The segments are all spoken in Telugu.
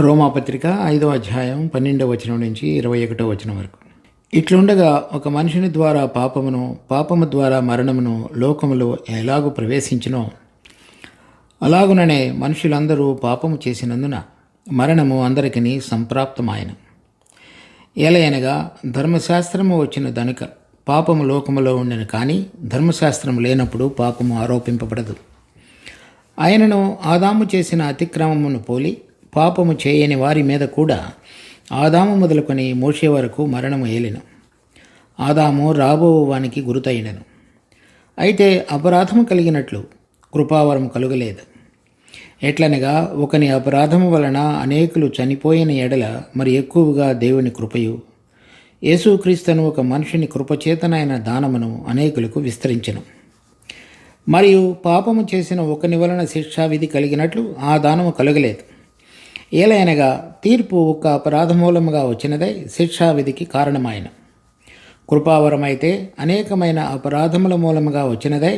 రోమాపత్రిక 5వ అధ్యాయం 12వ వచనం నుంచి 21వ వచనం వరకు. ఇట్లుండగా ఒక మనుషుని ద్వారా పాపము ద్వారా మరణమును లోకములో ఎలాగూ ప్రవేశించినో అలాగుననే మనుషులందరూ పాపము చేసినందున మరణము అందరికీ సంప్రాప్తమాయెను. ఏలయనగా ధర్మశాస్త్రము వచ్చిన దనుక పాపము లోకములో ఉండెను, కానీ ధర్మశాస్త్రము లేనప్పుడు పాపము ఆరోపింపబడదు. ఆయనను ఆదాము చేసిన అతిక్రమమును పోలి పాపము చేయని వారి మీద కూడా ఆదాము మొదలుకొని మోషే వరకు మరణము ఏలిను. ఆదాము రాబో వానికి గురుతైనను. అయితే అపరాధము కలిగినట్లు కృపావరం కలుగలేదు. ఎట్లనగా ఒకని అపరాధము వలన అనేకులు చనిపోయిన ఎడల మరి ఎక్కువగా దేవుని కృపయు యేసుక్రీస్తును ఒక మనిషిని కృపచేతనైన దానమును అనేకులకు విస్తరించెను. మరియు పాపము చేసిన ఒకని వలన శిక్షావిధి కలిగినట్లు ఆ దానము కలుగలేదు. ఏలయనగా తీర్పు ఒక అపరాధమూలముగా వచ్చినదై శిక్షావిధికి కారణమైన కృపావరమైతే అనేకమైన అపరాధముల మూలముగా వచ్చినదై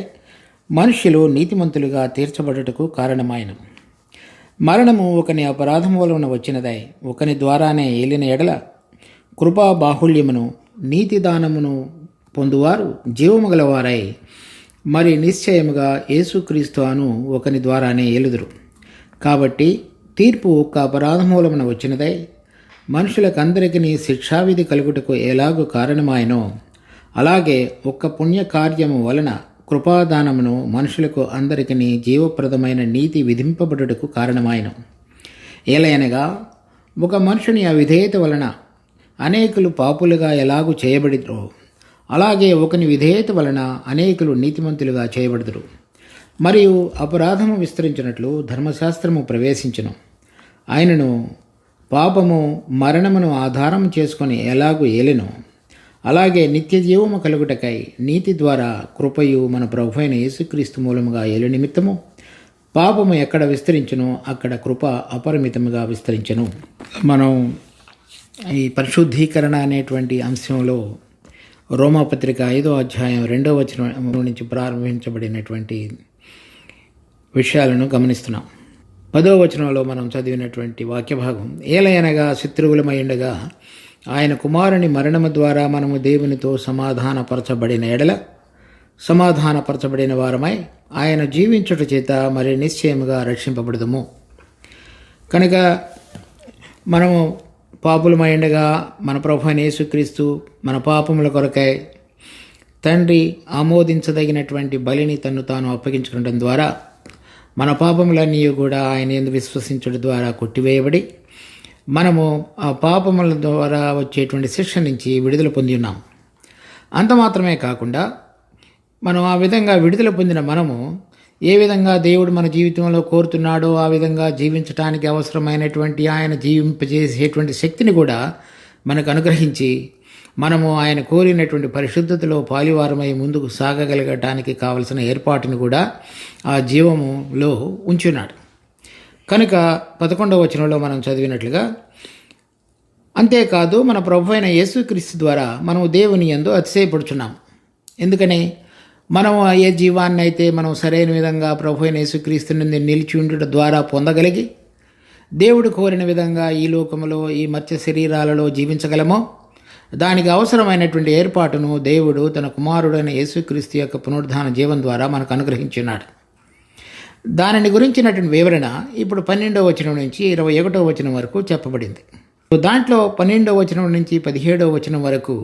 మనుష్యులు నీతిమంతులుగా తీర్చబడుటకు కారణమైన మరణము ఒకని అపరాధమూలమున వచ్చినదై ఒకని ద్వారానే ఏలిన ఎడల కృపా బాహుళ్యమును నీతిదానమును పొందువారు జీవము గలవారై మరి నిశ్చయముగా యేసుక్రీస్తు అను ఒకని ద్వారానే ఏలుదురు. కాబట్టి తీర్పు ఒక్క అపరాధమూలమున వచ్చినదై మనుషులకందరికీ శిక్షావిధి కలుగుటకు ఎలాగూ కారణమాయనో అలాగే ఒక్క పుణ్యకార్యము వలన కృపాదానమును మనుషులకు అందరికీ జీవప్రదమైన నీతి విధింపబడుటకు కారణమాయను. ఏలయనగా ఒక మనుషుని అవిధేయత వలన అనేకులు పాపులుగా ఎలాగూ చేయబడిరో అలాగే ఒకని విధేయత వలన అనేకులు నీతిమంతులుగా చేయబడుదురు. మరియు అపరాధము విస్తరించినట్లు ధర్మశాస్త్రము ప్రవేశించును. ఆయనను పాపము మరణమును ఆధారం చేసుకొని ఎలాగూ ఏలెనో అలాగే నిత్య జీవము కలుగుటకై నీతి ద్వారా కృపయు మన ప్రభువైన యేసుక్రీస్తు మూలముగా ఏలు నిమిత్తము పాపము ఎక్కడ విస్తరించునో అక్కడ కృప అపరిమితముగా విస్తరించును. మనం ఈ పరిశుద్ధీకరణ అనేటువంటి అంశంలో రోమాపత్రిక 5వ అధ్యాయం 2వ వచనం నుంచి ప్రారంభించబడినటువంటి విషయాలను గమనిస్తున్నాం. 10వ వచనంలో మనం చదివినటువంటి వాక్యభాగం, ఏలయనగా శత్రువులమైండగా ఆయన కుమారుని మరణము ద్వారా మనము దేవునితో సమాధానపరచబడిన ఎడల సమాధానపరచబడిన వారమై ఆయన జీవించుట చేత మరి నిశ్చయముగా రక్షింపబడదుము. కనుక మనము పాపులమైండగా మన ప్రభువైన యేసుక్రీస్తు మన పాపముల కొరకై తండ్రి ఆమోదించదగినటువంటి బలిని తన్ను తాను అప్పగించుకోవడం ద్వారా మన పాపములన్నీ కూడా ఆయన యందు విశ్వసించడం ద్వారా కొట్టివేయబడి మనము ఆ పాపముల ద్వారా వచ్చేటువంటి శిక్ష నుంచి విడుదల పొంది ఉన్నాం. అంత మాత్రమే కాకుండా మనం ఆ విధంగా విడుదల పొందిన మనము ఏ విధంగా దేవుడు మన జీవితంలో కోరుతున్నాడో ఆ విధంగా జీవించడానికి అవసరమైనటువంటి ఆయన జీవింపజేసేటువంటి శక్తిని కూడా మనకు అనుగ్రహించి మనము ఆయన కోరినటువంటి పరిశుద్ధతలో పాలివారమై ముందుకు సాగగలగటానికి కావలసిన ఏర్పాటును కూడా ఆ జీవములో ఉంచున్నాడు. కనుక 11వ వచనంలో మనం చదివినట్లుగా, అంతేకాదు మన ప్రభువైన యేసుక్రీస్తు ద్వారా మనము దేవుని యందు అతిశయపడుచున్నాం. ఎందుకని మనము ఏ జీవాన్ని అయితే మనం సరైన విధంగా ప్రభువైన యేసుక్రీస్తు నుండి నిలిచి ఉండటం ద్వారా పొందగలిగి దేవుడు కోరిన విధంగా ఈ లోకములో ఈ మత్స్య శరీరాలలో జీవించగలమో దానికి అవసరమైనటువంటి ఏర్పాటును దేవుడు తన కుమారుడైన యేసుక్రీస్తు యొక్క పునరుద్ధాన జీవం ద్వారా మనకు అనుగ్రహించున్నాడు. దానిని గురించినటువంటి వివరణ ఇప్పుడు 12వ వచనం నుంచి 21వ వచనం వరకు చెప్పబడింది. దాంట్లో 12వ వచనం నుంచి 17వ వచనం వరకు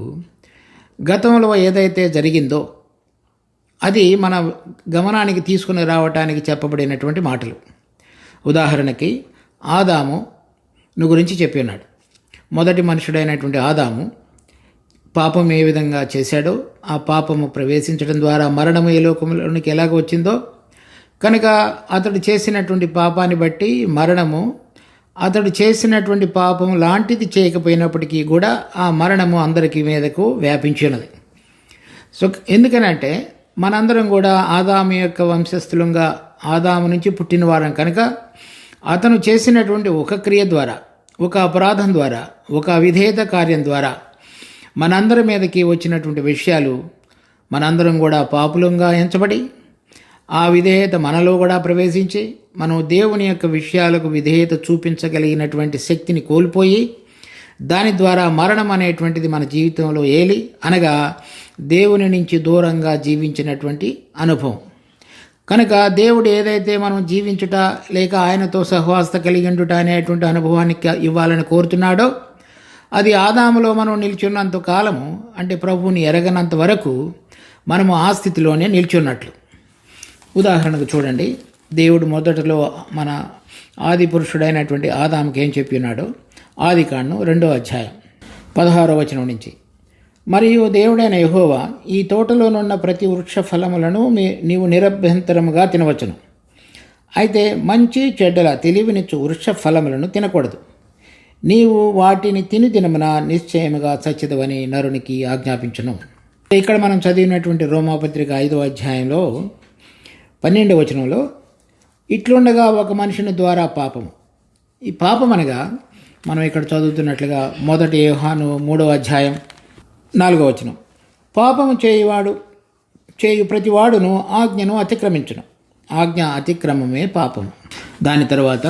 గతంలో ఏదైతే జరిగిందో అది మన గమనానికి తీసుకుని రావటానికి చెప్పబడినటువంటి మాటలు. ఉదాహరణకి ఆదామును గురించి చెప్పి ఉన్నాడు. మొదటి మనుషుడైనటువంటి ఆదాము పాపం ఏ విధంగా చేశాడో ఆ పాపము ప్రవేశించడం ద్వారా మరణము ఏ లోకంలోనికి ఎలాగ వచ్చిందో కనుక అతడు చేసినటువంటి పాపాన్ని బట్టి మరణము అతడు చేసినటువంటి పాపం లాంటిది చేయకపోయినప్పటికీ కూడా ఆ మరణము అందరికీ మీదకు వ్యాపించినది. సో ఎందుకనంటే మనందరం కూడా ఆదాము యొక్క వంశస్థులంగా ఆదాము నుంచి పుట్టిన వారం కనుక అతను చేసినటువంటి ఒక క్రియ ద్వారా ఒక అపరాధం ద్వారా ఒక అవిధేయత కార్యం ద్వారా మనందరి మీదకి వచ్చినటువంటి విషయాలు మనందరం కూడా పాపులంగా ఎంచబడి ఆ విధేయత మనలో కూడా ప్రవేశించి మనం దేవుని యొక్క విషయాలకు విధేయత చూపించగలిగినటువంటి శక్తిని కోల్పోయి దాని ద్వారా మరణం అనేటువంటిది మన జీవితంలో ఏలి అనగా దేవుని నుంచి దూరంగా జీవించినటువంటి అనుభవం. కనుక దేవుడు ఏదైతే మనం జీవించుట లేక ఆయనతో సహవాసత కలిగిండుట అనేటువంటి అనుభవాన్ని ఇవ్వాలని కోరుతున్నాడో అది ఆదాములో మనం నిల్చున్నంత కాలము, అంటే ప్రభువుని ఎరగనంత వరకు మనము ఆ స్థితిలోనే నిల్చున్నట్లు. ఉదాహరణకు చూడండి, దేవుడు మొదటలో మన ఆది పురుషుడైనటువంటి ఆదాముకి ఏం చెప్పి ఉన్నాడో ఆదికాండం 2వ అధ్యాయం 16వ వచనం నుంచి, మరియు దేవుడైన యెహోవా ఈ తోటలోనున్న ప్రతి వృక్ష ఫలములను నీవు నిరభ్యంతరముగా తినవచ్చును, అయితే మంచి చెడ్డల తెలివినిచ్చు వృక్ష ఫలములను తినకూడదు, నీవు వాటిని తిని దినమున నిశ్చయముగా చచ్చిదవని నరునికి ఆజ్ఞాపించును. ఇక్కడ మనం చదివినటువంటి రోమాపత్రిక 5వ అధ్యాయంలో 12వ వచనంలో, ఇట్లుండగా ఒక మనుషుని ద్వారా పాపము, ఈ పాపం అనగా మనం ఇక్కడ చదువుతున్నట్లుగా 1 యోహాను 3వ అధ్యాయం 4వ వచనం, పాపము చేయు ప్రతివాడును ఆజ్ఞను అతిక్రమించును, ఆజ్ఞ అతిక్రమమే పాపము. దాని తర్వాత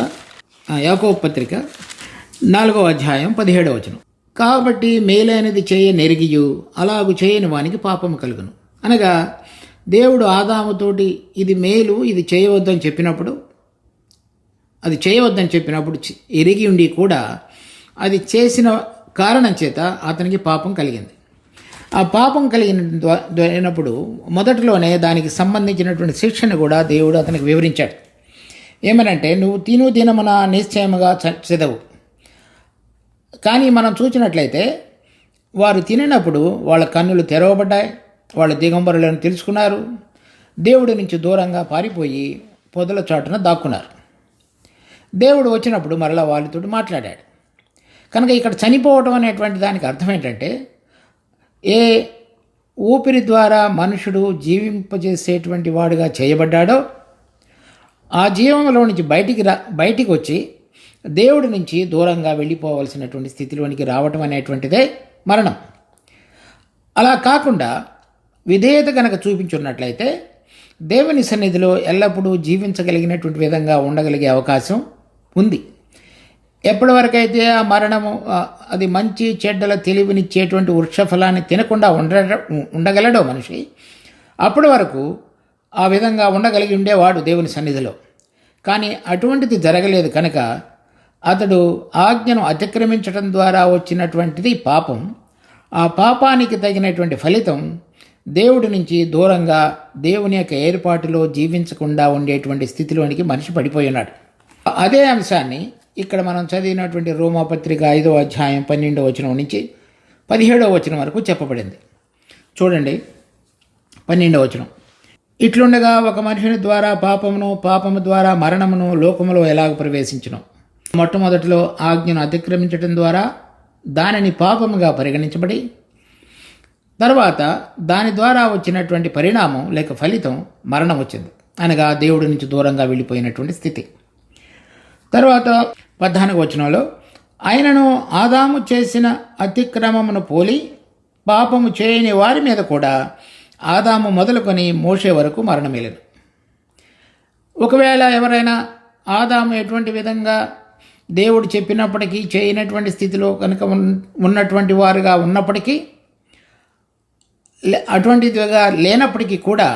యాకోబు పత్రిక 4వ అధ్యాయం 17వ వచనం, కాబట్టి మేలైనది చేయ నెరిగియు అలాగు చేయని వానికి పాపము కలుగును. అనగా దేవుడు ఆదాముతోటి ఇది మేలు ఇది చేయవద్దని చెప్పినప్పుడు, అది చేయవద్దని చెప్పినప్పుడు ఎరిగి ఉండి కూడా అది చేసిన కారణం చేత అతనికి పాపం కలిగింది. ఆ పాపం కలిగినప్పుడు మొదటిలోనే దానికి సంబంధించినటువంటి శిక్షను కూడా దేవుడు అతనికి వివరించాడు. ఏమనంటే, నువ్వు దినమున నిశ్చయముగా చదవు. కానీ మనం చూసినట్లయితే వారు తినినప్పుడు వాళ్ళ కన్నులు తెరవబడ్డాయి, వాళ్ళ దిగంబరులను తెలుసుకున్నారు, దేవుడి నుంచి దూరంగా పారిపోయి పొదల చాటున దాక్కున్నారు. దేవుడు వచ్చినప్పుడు మరలా వాళ్ళతో మాట్లాడాడు. కనుక ఇక్కడ చనిపోవటం అనేటువంటి దానికి అర్థం ఏంటంటే, ఏ ఊపిరి ద్వారా మనుషుడు జీవింపజేసేటువంటి వాడుగా చేయబడ్డాడో ఆ జీవంలో నుంచి బయటికి వచ్చి దేవుడి నుంచి దూరంగా వెళ్ళిపోవలసినటువంటి స్థితిలోనికి రావటం అనేటువంటిదే మరణం. అలా కాకుండా విధేయత కనుక చూపించున్నట్లయితే దేవుని సన్నిధిలో ఎల్లప్పుడూ జీవించగలిగినటువంటి విధంగా ఉండగలిగే అవకాశం ఉంది. ఎప్పటి వరకైతే ఆ మరణము అది మంచి చెడ్డల తెలివినిచ్చేటువంటి వృక్షఫలాన్ని తినకుండా ఉండగలడో మనిషి, అప్పటి వరకు ఆ విధంగా ఉండగలిగి ఉండేవాడు దేవుని సన్నిధిలో. కానీ అటువంటిది జరగలేదు కనుక అతడు ఆజ్ఞను అతిక్రమించడం ద్వారా వచ్చినటువంటిది పాపం. ఆ పాపానికి తగినటువంటి ఫలితం దేవుడి నుంచి దూరంగా దేవుని యొక్క ఏర్పాటులో జీవించకుండా ఉండేటువంటి స్థితిలోనికి మనిషి పడిపోయి ఉన్నాడు. అదే అంశాన్ని ఇక్కడ మనం చదివినటువంటి రోమాపత్రిక 5వ అధ్యాయం 12వ వచనం నుంచి 17వ వచనం వరకు చెప్పబడింది. చూడండి, 12వ వచనం, ఇట్లుండగా ఒక మనుషుని ద్వారా పాపము ద్వారా మరణమును లోకములో ఎలాగ ప్రవేశించును. మొట్టమొదటిలో ఆజ్ఞను అతిక్రమించడం ద్వారా దానిని పాపముగా పరిగణించబడి, తర్వాత దాని ద్వారా వచ్చినటువంటి పరిణామం లేక ఫలితం మరణం వచ్చింది, అనగా దేవుడి నుంచి దూరంగా వెళ్ళిపోయినటువంటి స్థితి. తర్వాత 14వ వచనంలో, ఆయనను ఆదాము చేసిన అతిక్రమమును పోలి పాపము చేయని వారి మీద కూడా ఆదాము మొదలుకొని మోషే వరకు మరణమేలను. ఒకవేళ ఎవరైనా ఆదాము ఎటువంటి విధంగా దేవుడు చెప్పినప్పటికీ చేయనటువంటి స్థితిలో కనుక ఉన్నటువంటి వారుగా ఉన్నప్పటికీ, అటువంటిదిగా లేనప్పటికీ కూడా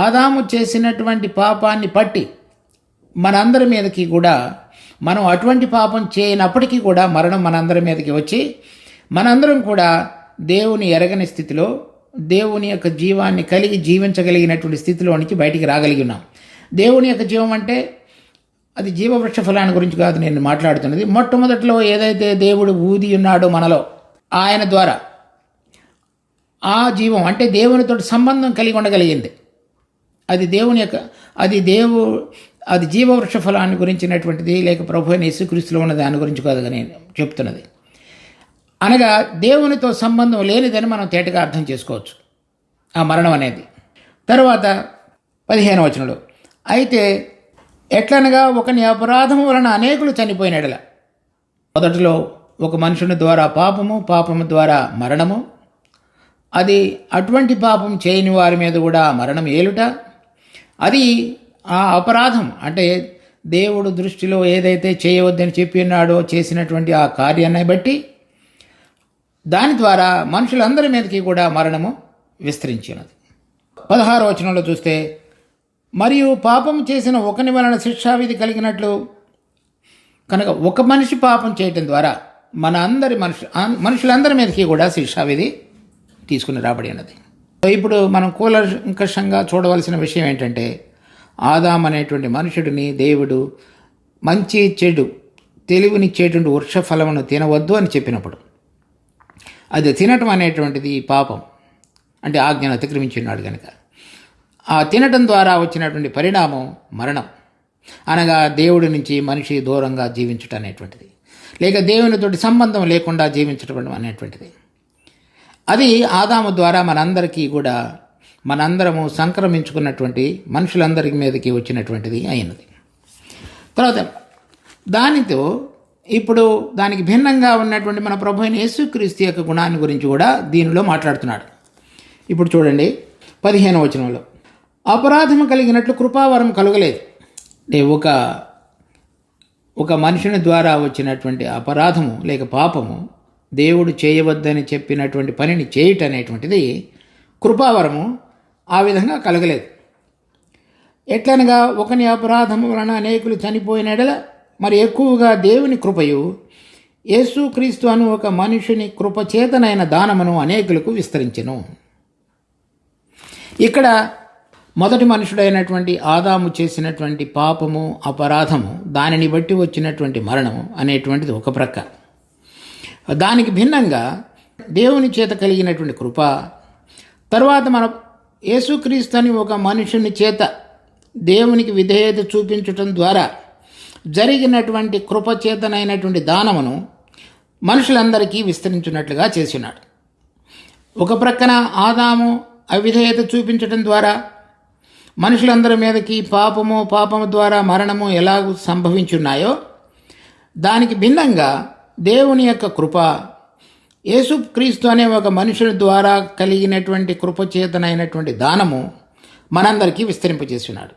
ఆదాము చేసినటువంటి పాపాన్ని పట్టి మనందరి మీదకి కూడా, మనం అటువంటి పాపం చేయనప్పటికీ కూడా మరణం మనందరి మీదకి వచ్చి మనందరం కూడా దేవుని ఎరగని స్థితిలో దేవుని యొక్క జీవాన్ని కలిగి జీవించగలిగినటువంటి స్థితిలోనికి బయటికి రాగలిగి ఉన్నాం. దేవుని యొక్క జీవం అంటే అది జీవవృక్ష ఫలాన్ని గురించి కాదు నేను మాట్లాడుతున్నది. మొట్టమొదటిలో ఏదైతే దేవుడు ఊది ఉన్నాడో మనలో, ఆయన ద్వారా ఆ జీవం అంటే దేవునితో సంబంధం కలిగి ఉండగలిగింది. అది దేవుని యొక్క అది జీవవృక్ష ఫలాన్ని గురించినటువంటిది, లేక ప్రభు అయిన యేసుక్రీస్తులో ఉన్న దాని గురించి కాదుగా నేను చెప్తున్నది. అనగా దేవునితో సంబంధం లేనిదని మనం తేటగా అర్థం చేసుకోవచ్చు ఆ మరణం అనేది. తర్వాత 15వ వచనంలో, అయితే ఎట్లనగా ఒకని అపరాధము వలన అనేకులు చనిపోయిన ఎడల, మొదటిలో ఒక మనుషుని ద్వారా పాపము ద్వారా మరణము, అది అటువంటి పాపం చేయని వారి మీద కూడా మరణం ఏలుట, అది ఆ అపరాధం, అంటే దేవుడు దృష్టిలో ఏదైతే చేయవద్దని చెప్పి ఉన్నాడో చేసినటువంటి ఆ కార్యాన్ని బట్టి దాని ద్వారా మనుషులందరి మీదకి కూడా మరణము విస్తరించినది. 16వ వచనంలో చూస్తే, మరియు పాపం చేసిన ఒకని వలన శిక్షావిధి కలిగినట్లు కనుక ఒక మనిషి పాపం చేయటం ద్వారా మనుషులందరి మీదకి కూడా శిక్షావిధి తీసుకుని రాబడి ఉన్నది. ఇప్పుడు మనం కూలంకషంగా చూడవలసిన విషయం ఏంటంటే, ఆదాం అనేటువంటి మనుషుడిని దేవుడు మంచి చెడు తెలివినిచ్చేటువంటి వృక్ష ఫలమును తినవద్దు అని చెప్పినప్పుడు అది తినటం అనేటువంటిది పాపం, అంటే ఆజ్ఞను అతిక్రమించున్నాడు కనుక ఆ తినటం ద్వారా వచ్చినటువంటి పరిణామం మరణం, అనగా దేవుడి నుంచి మనిషి దూరంగా జీవించటం అనేటువంటిది, లేక దేవునితోటి సంబంధం లేకుండా జీవించటం అనేటువంటిది. అది ఆదాము ద్వారా మనందరికీ కూడా మనందరము సంక్రమించుకున్నటువంటి మనుషులందరి మీదకి వచ్చినటువంటిది అయినది. తర్వాత దానితో ఇప్పుడు దానికి భిన్నంగా ఉన్నటువంటి మన ప్రభు అయిన యేసుక్రీస్తు యొక్క గుణాన్ని గురించి కూడా దీనిలో మాట్లాడుతున్నాడు. ఇప్పుడు చూడండి 15వ వచనంలో, అపరాధము కలిగినట్లు కృపావరం కలుగలేదు. ఒక మనుషుని ద్వారా వచ్చినటువంటి అపరాధము లేక పాపము, దేవుడు చేయవద్దని చెప్పినటువంటి పనిని చేయటం అనేటువంటిది కృపావరము ఆ విధంగా కలగలేదు. ఎట్లనగా ఒకని అపరాధము వలన అనేకులు చనిపోయిన ఎడల మరి ఎక్కువగా దేవుని కృపయు యేసుక్రీస్తు అను ఒక మనుషుని కృపచేతనైన దానమును అనేకులకు విస్తరించెను. ఇక్కడ మొదటి మనుషుడైనటువంటి ఆదాము చేసినటువంటి పాపము అపరాధము, దానిని బట్టి వచ్చినటువంటి మరణము అనేటువంటిది ఒక ప్రక్క. దానికి భిన్నంగా దేవుని చేత కలిగినటువంటి కృప, తర్వాత మన యేసుక్రీస్తు అని ఒక మనుషుని చేత దేవునికి విధేయత చూపించటం ద్వారా జరిగినటువంటి కృపచేతనైనటువంటి దానమును మనుషులందరికీ విస్తరించినట్లుగా చేసినాడు. ఒక ప్రక్కన ఆదాము అవిధేయత చూపించటం ద్వారా మనుషులందరి మీదకి పాపము ద్వారా మరణము ఎలాగూ సంభవించున్నాయో, దానికి భిన్నంగా దేవుని యొక్క కృప యేసుక్రీస్తు అనే ఒక మనుషుని ద్వారా కలిగినటువంటి కృపచేతనైనటువంటి దానము మనందరికీ విస్తరింపజేస్తున్నాడు.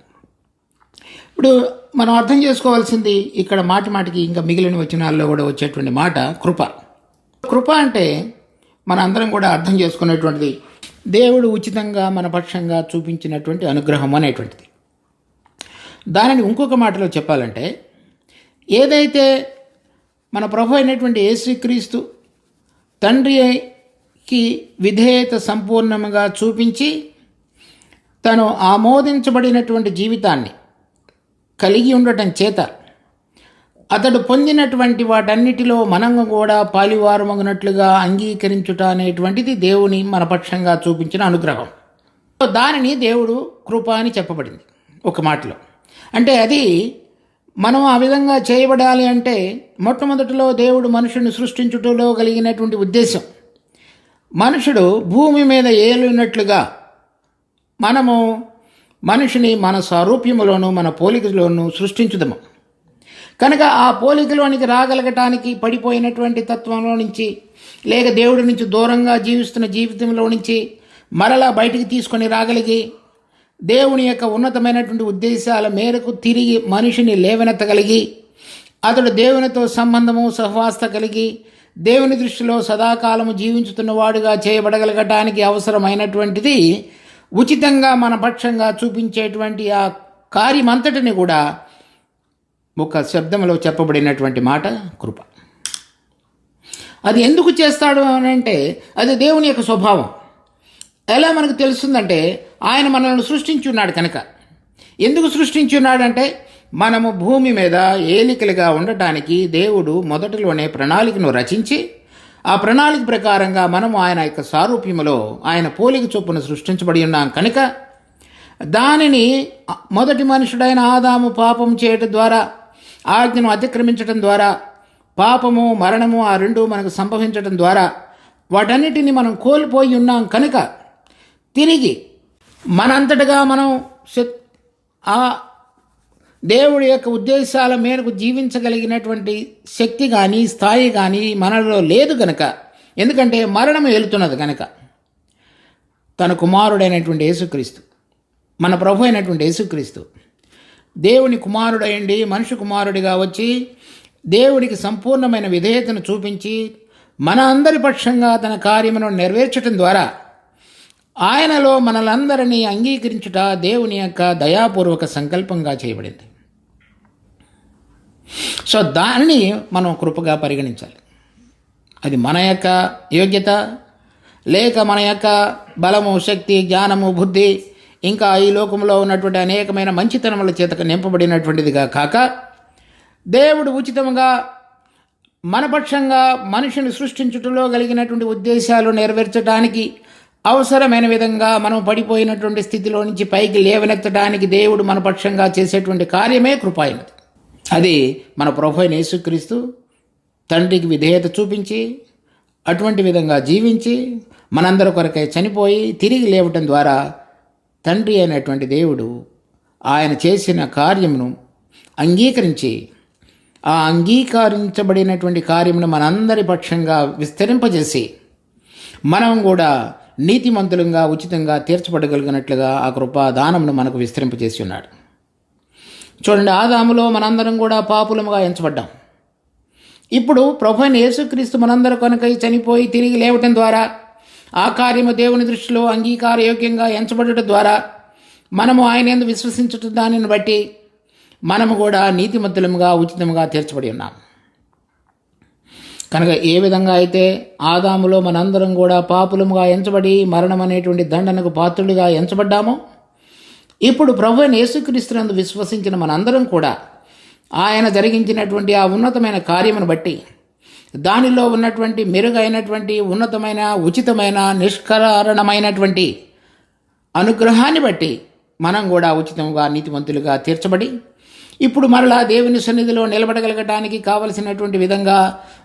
ఇప్పుడు మనం అర్థం చేసుకోవాల్సింది ఇక్కడ మాటికి ఇంకా మిగిలిన వచనాల్లో కూడా వచ్చేటువంటి మాట కృప అంటే మన అందరం కూడా అర్థం చేసుకునేటువంటిది దేవుడు ఉచితంగా మన పక్షంగా చూపించినటువంటి అనుగ్రహం అనేటువంటిది. దానిని ఇంకొక మాటలో చెప్పాలంటే, ఏదైతే మన ప్రభు అయినటువంటి యేసుక్రీస్తు తండ్రికి విధేయత సంపూర్ణంగా చూపించి తను ఆమోదించబడినటువంటి జీవితాన్ని కలిగి ఉండటం చేత అతడు పొందినటువంటి వాటన్నిటిలో మనం కూడా పాలివారమగినట్లుగా అంగీకరించుట అనేటువంటిది దేవుని మన పక్షంగా చూపించిన అనుగ్రహం. దానిని దేవుడు కృప అని చెప్పబడింది ఒక మాటలో. అంటే అది మనం ఆ విధంగా చేయబడాలి అంటే మొట్టమొదటిలో దేవుడు మనుషుని సృష్టించుటలో కలిగినటువంటి ఉద్దేశం, మనుషుడు భూమి మీద ఏలునట్లుగా మనము మనిషిని మన సారూప్యములోను మన పోలికలోను సృష్టించుదాము. కనుక ఆ పోలికలోనికి రాగలగటానికి పడిపోయినటువంటి తత్వంలో నుంచి, లేక దేవుడి నుంచి దూరంగా జీవిస్తున్న జీవితంలో నుంచి మరలా బయటికి తీసుకొని రాగలిగి దేవుని యొక్క ఉన్నతమైనటువంటి ఉద్దేశాల మేరకు తిరిగి మనిషిని లేవనెత్తగలిగి అతడు దేవునితో సంబంధము సహవాసత కలిగి దేవుని దృష్టిలో సదాకాలము జీవించుతున్నవాడుగా చేయబడగలగటానికి అవసరమైనటువంటిది ఉచితంగా మన పక్షంగా చూపించేటువంటి ఆ కార్యమంతటిని కూడా ఒక శబ్దంలో చెప్పబడినటువంటి మాట కృప. అది ఎందుకు చేస్తాడు అని అంటే అది దేవుని యొక్క స్వభావం. ఎలా మనకు తెలుస్తుందంటే ఆయన మనల్ని సృష్టించున్నాడు కనుక. ఎందుకు సృష్టించున్నాడంటే మనము భూమి మీద ఏలికలుగా ఉండటానికి దేవుడు మొదటిలోనే ప్రణాళికను రచించి ఆ ప్రణాళిక ప్రకారంగా మనము ఆయన యొక్క సారూప్యములో ఆయన పోలిక చొప్పున సృష్టించబడి ఉన్నాం కనుక దానిని మొదటి మనుషుడైన ఆదాము పాపం చేయటం ద్వారా, ఆజ్ఞను అతిక్రమించడం ద్వారా పాపము మరణము ఆ రెండు మనకు సంభవించడం ద్వారా వాటన్నిటిని మనం కోల్పోయి ఉన్నాం కనుక తిరిగి మనంతటగా మనం ఆ దేవుడి యొక్క ఉద్దేశాల మేరకు జీవించగలిగినటువంటి శక్తి కానీ స్థాయి కానీ మనలో లేదు కనుక, ఎందుకంటే మరణం వెళుతున్నది కనుక తన కుమారుడైనటువంటి యేసుక్రీస్తు మన ప్రభు అయినటువంటి యేసుక్రీస్తు దేవుని కుమారుడైండి మనిషి కుమారుడిగా వచ్చి దేవుడికి సంపూర్ణమైన విధేయతను చూపించి మన అందరి పక్షంగా తన కార్యమును నెరవేర్చడం ద్వారా ఆయనలో మనలందరినీ అంగీకరించుట దేవుని యొక్క దయాపూర్వక సంకల్పంగా చేయబడింది. సో దానిని మనం కృపగా పరిగణించాలి. అది మన యొక్క యోగ్యత లేక మన యొక్క బలము, శక్తి, జ్ఞానము, బుద్ధి, ఇంకా ఈ లోకంలో ఉన్నటువంటి అనేకమైన మంచితనముల చేత నింపబడినటువంటిదిగా కాక దేవుడు ఉచితంగా మనపక్షంగా మనిషిని సృష్టించుటలో కలిగినటువంటి ఉద్దేశాలు నెరవేర్చడానికి అవసరమైన విధంగా మనం పడిపోయినటువంటి స్థితిలో నుంచి పైకి లేవనెత్తడానికి దేవుడు మన పక్షంగా చేసేటువంటి కార్యమే కృప అయినది. అది మన ప్రభు అయిన యేసుక్రీస్తు తండ్రికి విధేయత చూపించి అటువంటి విధంగా జీవించి మనందరి కొరకై చనిపోయి తిరిగి లేవటం ద్వారా తండ్రి అయినటువంటి దేవుడు ఆయన చేసిన కార్యమును అంగీకరించి ఆ అంగీకరించబడినటువంటి కార్యమును మనందరి పక్షంగా విస్తరింపజేసి మనం కూడా నీతిమంతులంగా ఉచితంగా తీర్చబడగలిగినట్లుగా ఆ కృపా దానమును మనకు విస్తరింపజేసి ఉన్నాడు. చూడండి, ఆదాములో మనందరం కూడా పాపులముగా ఎంచబడ్డాం. ఇప్పుడు ప్రభు అయిన యేసుక్రీస్తు మనందరి కొనకై చనిపోయి తిరిగి లేవటం ద్వారా ఆ కార్యము దేవుని దృష్టిలో అంగీకారయోగ్యంగా ఎంచబడటం ద్వారా మనము ఆయన యందు విశ్వసించటం దానిని బట్టి మనము కూడా నీతిమంతులముగా ఉచితంగా తీర్చబడి ఉన్నాం. కనుక ఏ విధంగా అయితే ఆదాములో మనందరం కూడా పాపులముగా ఎంచబడి మరణం అనేటువంటి దండనకు పాత్రులుగా ఎంచబడ్డామో, ఇప్పుడు ప్రభు అయిన యేసుక్రీస్తునందు విశ్వసించిన మనందరం కూడా ఆయన జరిగించినటువంటి ఆ ఉన్నతమైన కార్యమును బట్టి దానిలో ఉన్నటువంటి మెరుగైనటువంటి ఉన్నతమైన ఉచితమైన నిష్కారణమైనటువంటి అనుగ్రహాన్ని బట్టి మనం కూడా ఉచితంగా నీతిమంతులుగా తీర్చబడి ఇప్పుడు మరలా దేవుని సన్నిధిలో నిలబడగలగటానికి కావలసినటువంటి విధంగా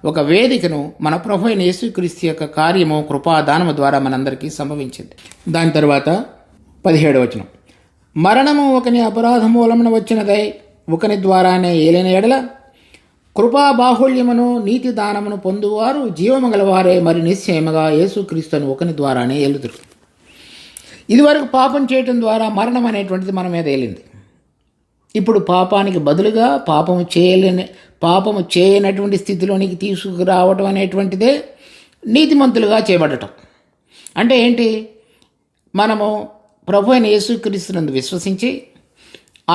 ఒక వేదికను మన ప్రభు అయిన యేసుక్రీస్తు యొక్క కార్యము కృపాదానము ద్వారా మనందరికీ సంభవించింది. దాని తర్వాత 17వ వచనం, మరణము ఒకని అపరాధ మూలమున వచ్చినదై ఒకని ద్వారానే ఏలిన ఎడల కృపా బాహుళ్యమును నీతి దానమును పొందువారు జీవము గలవారే మరి నిశ్చయముగా యేసుక్రీస్తును ఒకని ద్వారానే ఏలుదురు. ఇదివరకు పాపం చేయటం ద్వారా మరణం అనేటువంటిది మన మీద ఏలింది. ఇప్పుడు పాపానికి బదులుగా పాపము చేయనటువంటి స్థితిలోనికి తీసుకురావటం అనేటువంటిదే నీతిమంతులుగా చేయబడటం. అంటే ఏంటి? మనము ప్రభు అయిన యేసుక్రీస్తునందు విశ్వసించి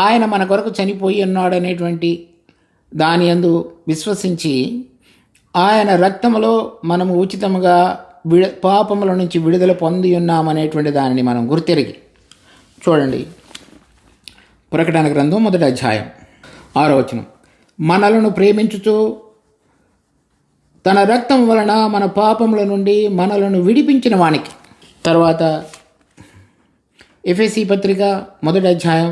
ఆయన మన కొరకు చనిపోయి ఉన్నాడు అనేటువంటి దాని యందు విశ్వసించి ఆయన రక్తములో మనము ఉచితముగా పాపముల నుంచి విడుదల పొంది ఉన్నామనేటువంటి దానిని మనం గుర్తెరిగి చూడండి. ప్రకటన గ్రంథం 1వ అధ్యాయం 6వ వచనం, మనలను ప్రేమించుచు తన రక్తం వలన మన పాపముల నుండి మనలను విడిపించిన వానికి. తర్వాత ఎఫెసీ పత్రిక 1వ అధ్యాయం